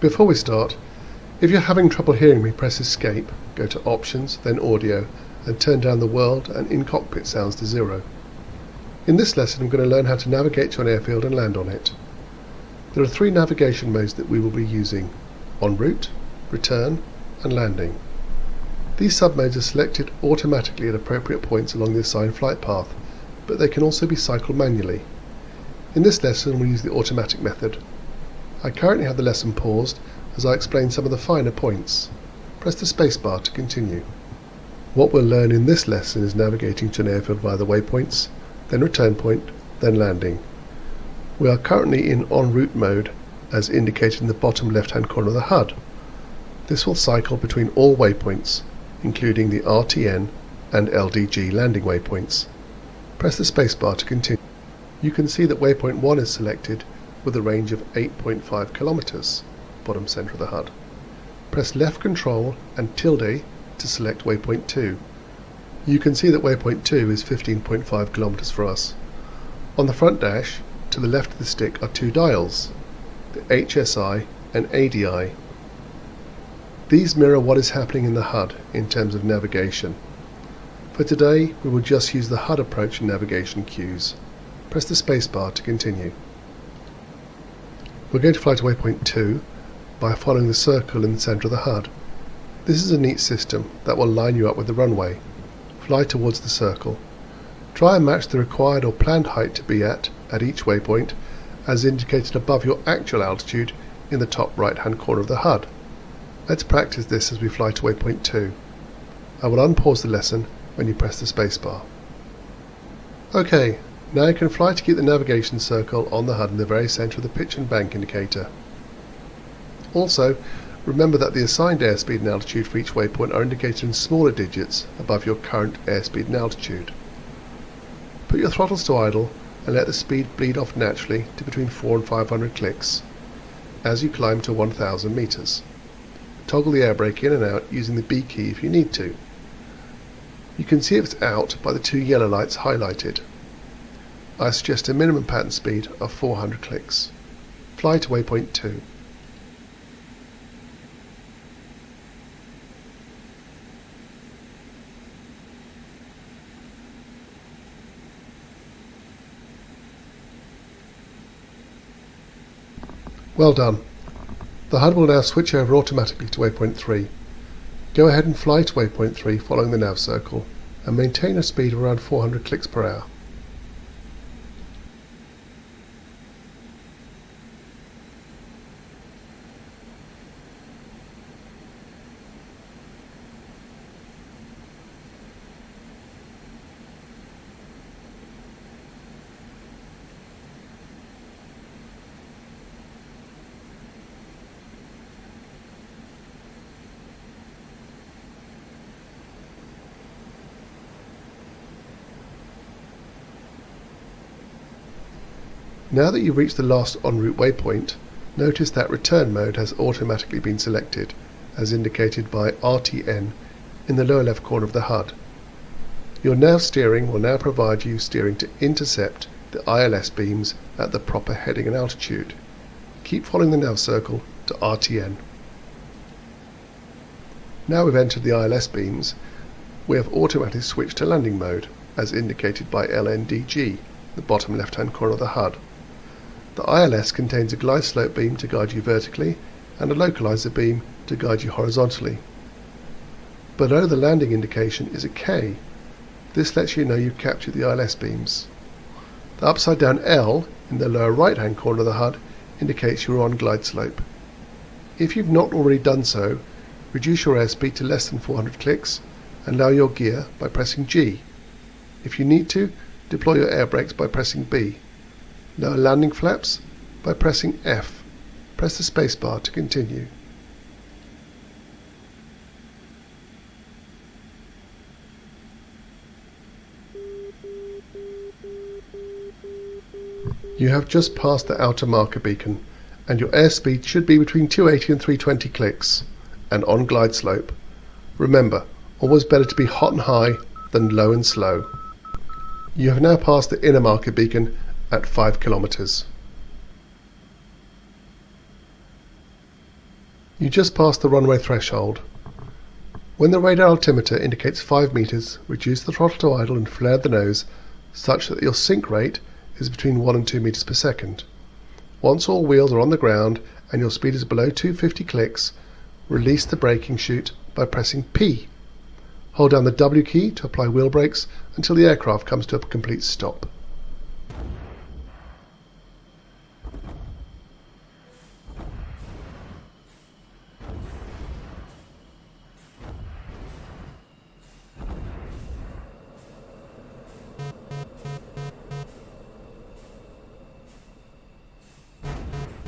Before we start, if you're having trouble hearing me, press Escape, go to Options, then Audio, and turn down the World and In-Cockpit sounds to 0. In this lesson I'm going to learn how to navigate to an airfield and land on it. There are 3 navigation modes that we will be using: en route, return, and landing. These submodes are selected automatically at appropriate points along the assigned flight path, but they can also be cycled manually. In this lesson we'll use the automatic method. I currently have the lesson paused as I explain some of the finer points. Press the spacebar to continue. What we'll learn in this lesson is navigating to an airfield via the waypoints, then return point, then landing. We are currently in en route mode as indicated in the bottom left hand corner of the HUD. This will cycle between all waypoints, including the RTN and LDG landing waypoints. Press the spacebar to continue. You can see that waypoint 1 is selected with a range of 8.5 kilometers, bottom center of the HUD. Press left control and tilde to select waypoint 2. You can see that waypoint 2 is 15.5 kilometers for us. On the front dash, to the left of the stick are 2 dials, the HSI and ADI. These mirror what is happening in the HUD in terms of navigation. For today, we will just use the HUD approach and navigation cues. Press the spacebar to continue. We're going to fly to waypoint 2 by following the circle in the center of the HUD. This is a neat system that will line you up with the runway. Fly towards the circle. Try and match the required or planned height to be at each waypoint as indicated above your actual altitude in the top right hand corner of the HUD. Let's practice this as we fly to waypoint 2. I will unpause the lesson when you press the spacebar. OK, now you can fly to keep the navigation circle on the HUD in the very center of the pitch and bank indicator. Also, remember that the assigned airspeed and altitude for each waypoint are indicated in smaller digits above your current airspeed and altitude. Put your throttles to idle and let the speed bleed off naturally to between 400 and 500 clicks as you climb to 1000 meters. Toggle the air brake in and out using the B key if you need to. You can see it's out by the 2 yellow lights highlighted. I suggest a minimum pattern speed of 400 clicks. Fly to waypoint 2. Well done. The HUD will now switch over automatically to waypoint 3. Go ahead and fly to waypoint 3 following the nav circle and maintain a speed of around 400 clicks per hour. Now that you've reached the last en route waypoint, notice that return mode has automatically been selected, as indicated by RTN in the lower left corner of the HUD. Your nav steering will now provide you steering to intercept the ILS beams at the proper heading and altitude. Keep following the nav circle to RTN. Now we've entered the ILS beams, we have automatically switched to landing mode, as indicated by LNDG, the bottom left hand corner of the HUD. The ILS contains a glide slope beam to guide you vertically and a localizer beam to guide you horizontally. Below the landing indication is a K. This lets you know you've captured the ILS beams. The upside down L in the lower right hand corner of the HUD indicates you're on glide slope. If you've not already done so, reduce your airspeed to less than 400 clicks and lower your gear by pressing G. If you need to, deploy your air brakes by pressing B. Lower landing flaps by pressing F. Press the spacebar to continue. You have just passed the outer marker beacon and your airspeed should be between 280 and 320 clicks and on glide slope. Remember, always better to be hot and high than low and slow. You have now passed the inner marker beacon at 5 kilometers. You just passed the runway threshold. When the radar altimeter indicates 5 meters, reduce the throttle to idle and flare the nose such that your sink rate is between 1 and 2 meters per second. Once all wheels are on the ground and your speed is below 250 clicks, release the braking chute by pressing P. Hold down the W key to apply wheel brakes until the aircraft comes to a complete stop.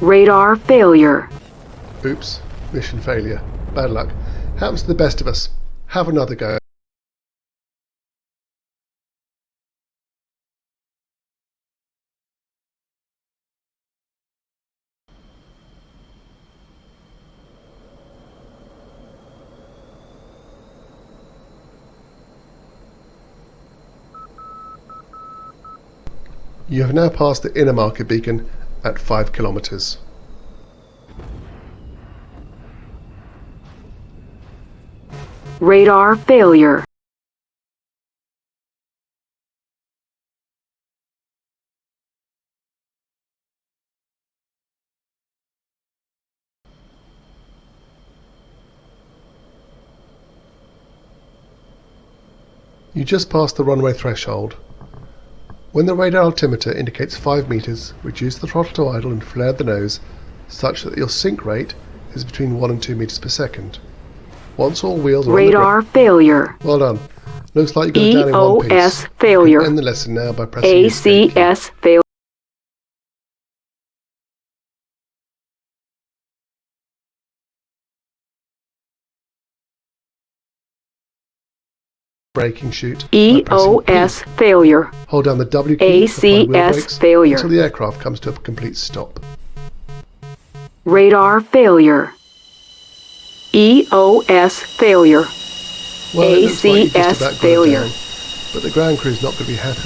Radar failure. Oops, mission failure. Bad luck. Happens to the best of us. Have another go. You have now passed the inner marker beacon at 5 kilometers. Radar failure. You just passed the runway threshold. When the radar altimeter indicates 5 meters, reduce the throttle to idle and flare the nose such that your sink rate is between 1 and 2 meters per second. Once all wheels are on the ground... Radar failure. Well done. Looks like you got it down in one piece. EOS failure. You can end the lesson now by pressing the escape key. ACS failure. Braking chute by pressing EOS P. failure. Hold down the W key to apply wheel ACS brakes failure. until the aircraft comes to a complete stop. Radar failure. EOS failure. Well, it looks like you've just ACS about got it failure. down, but the ground crew's not going to be happy with